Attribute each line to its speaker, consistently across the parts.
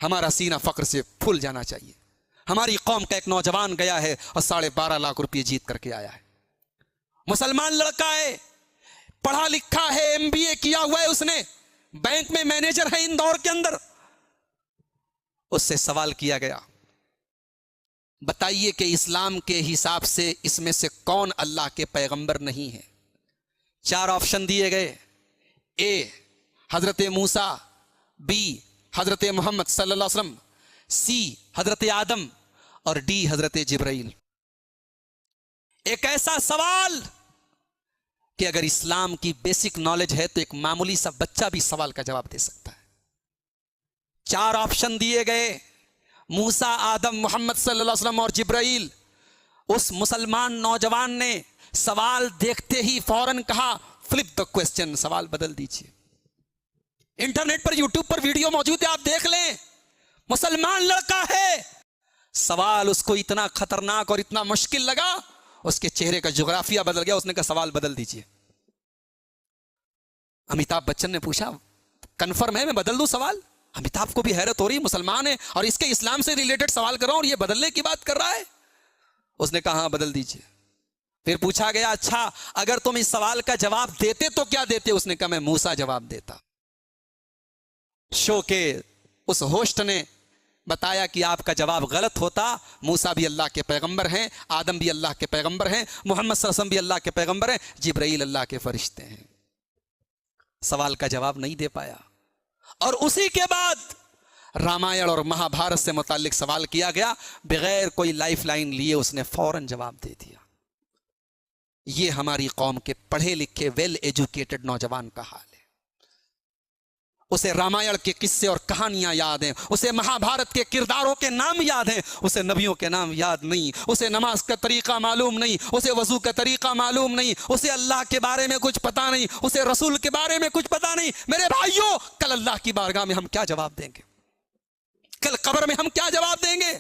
Speaker 1: हमारा सीना फक्र से फूल जाना चाहिए। हमारी कौम का एक नौजवान गया है और 12.5 लाख रुपए जीत करके आया है। मुसलमान लड़का है, पढ़ा लिखा है, MBA किया हुआ है उसने, बैंक में मैनेजर है इंदौर के अंदर। उससे सवाल किया गया, बताइए कि इस्लाम के हिसाब से इसमें से कौन अल्लाह के पैगंबर नहीं है? 4 ऑप्शन दिए गए। ए हजरत मूसा, बी हजरत मोहम्मद सल्लल्लाहु अलैहि वसल्लम, सी हजरत आदम और डी हजरत जिब्राइल। एक ऐसा सवाल कि अगर इस्लाम की बेसिक नॉलेज है तो एक मामूली सा बच्चा भी सवाल का जवाब दे सकता है। 4 ऑप्शन दिए गए, मूसा, आदम, मोहम्मद सल्लल्लाहु अलैहि वसल्लम और जिब्राइल। उस मुसलमान नौजवान ने सवाल देखते ही फौरन कहा, फ्लिप द क्वेश्चन, सवाल बदल दीजिए। इंटरनेट पर, यूट्यूब पर वीडियो मौजूद है, आप देख लें। मुसलमान लड़का है, सवाल उसको इतना खतरनाक और इतना मुश्किल लगा, उसके चेहरे का ज्योग्राफिया बदल गया। उसने कहा सवाल बदल दीजिए। अमिताभ बच्चन ने पूछा, कंफर्म है मैं बदल दूं सवाल? अमिताभ को भी हैरत हो रही, मुसलमान है और इसके इस्लाम से रिलेटेड सवाल कर रहा हूं और ये बदलने की बात कर रहा है। उसने कहा हाँ बदल दीजिए। फिर पूछा गया, अच्छा अगर तुम इस सवाल का जवाब देते तो क्या देते? उसने कहा मैं मूसा जवाब देता। शो के उस होस्ट ने बताया कि आपका जवाब गलत होता। मूसा भी अल्लाह के पैगंबर हैं, आदम भी अल्लाह के पैगंबर हैं, मोहम्मद सल्लल्लाहु अलैहि वसल्लम भी अल्लाह के पैगंबर हैं, जिब्राइल अल्लाह के फरिश्ते हैं। सवाल का जवाब नहीं दे पाया। और उसी के बाद रामायण और महाभारत से मुताल्लिक सवाल किया गया, बगैर कोई लाइफ लाइन लिए उसने फौरन जवाब दे दिया। यह हमारी कौम के पढ़े लिखे वेल एजुकेटेड नौजवान का हाल है। उसे रामायण के किस्से और कहानियां याद हैं, उसे महाभारत के किरदारों के नाम याद हैं, उसे नबियों के नाम याद नहीं, उसे नमाज का तरीका मालूम नहीं, उसे वजू का तरीका मालूम नहीं, उसे अल्लाह के बारे में कुछ पता नहीं, उसे रसूल के बारे में कुछ पता नहीं। मेरे भाइयों, कल अल्लाह की बारगाह में हम क्या जवाब देंगे? कल कब्र में हम क्या जवाब देंगे?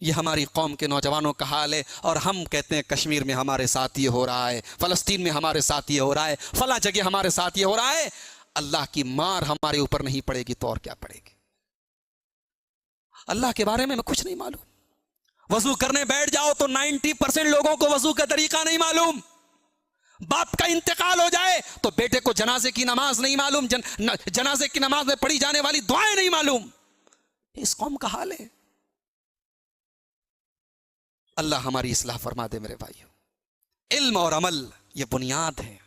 Speaker 1: ये हमारी कौम के नौजवानों का हाल है। और हम कहते हैं कश्मीर में हमारे साथ ये हो रहा है, फलस्तीन में हमारे साथ ये हो रहा है, फला जगह हमारे साथ ये हो रहा है। अल्लाह की मार हमारे ऊपर नहीं पड़ेगी तो और क्या पड़ेगी? अल्लाह के बारे में कुछ नहीं मालूम। वजू करने बैठ जाओ तो 90% लोगों को वजू का तरीका नहीं मालूम। बाप का इंतकाल हो जाए तो बेटे को जनाजे की नमाज नहीं मालूम, जनाजे की नमाज में पढ़ी जाने वाली दुआएं नहीं मालूम। इस कौम का हाल है। अल्लाह हमारी इस्लाह फरमा दे मेरे भाइयों। इल्म और अमल ये बुनियाद है।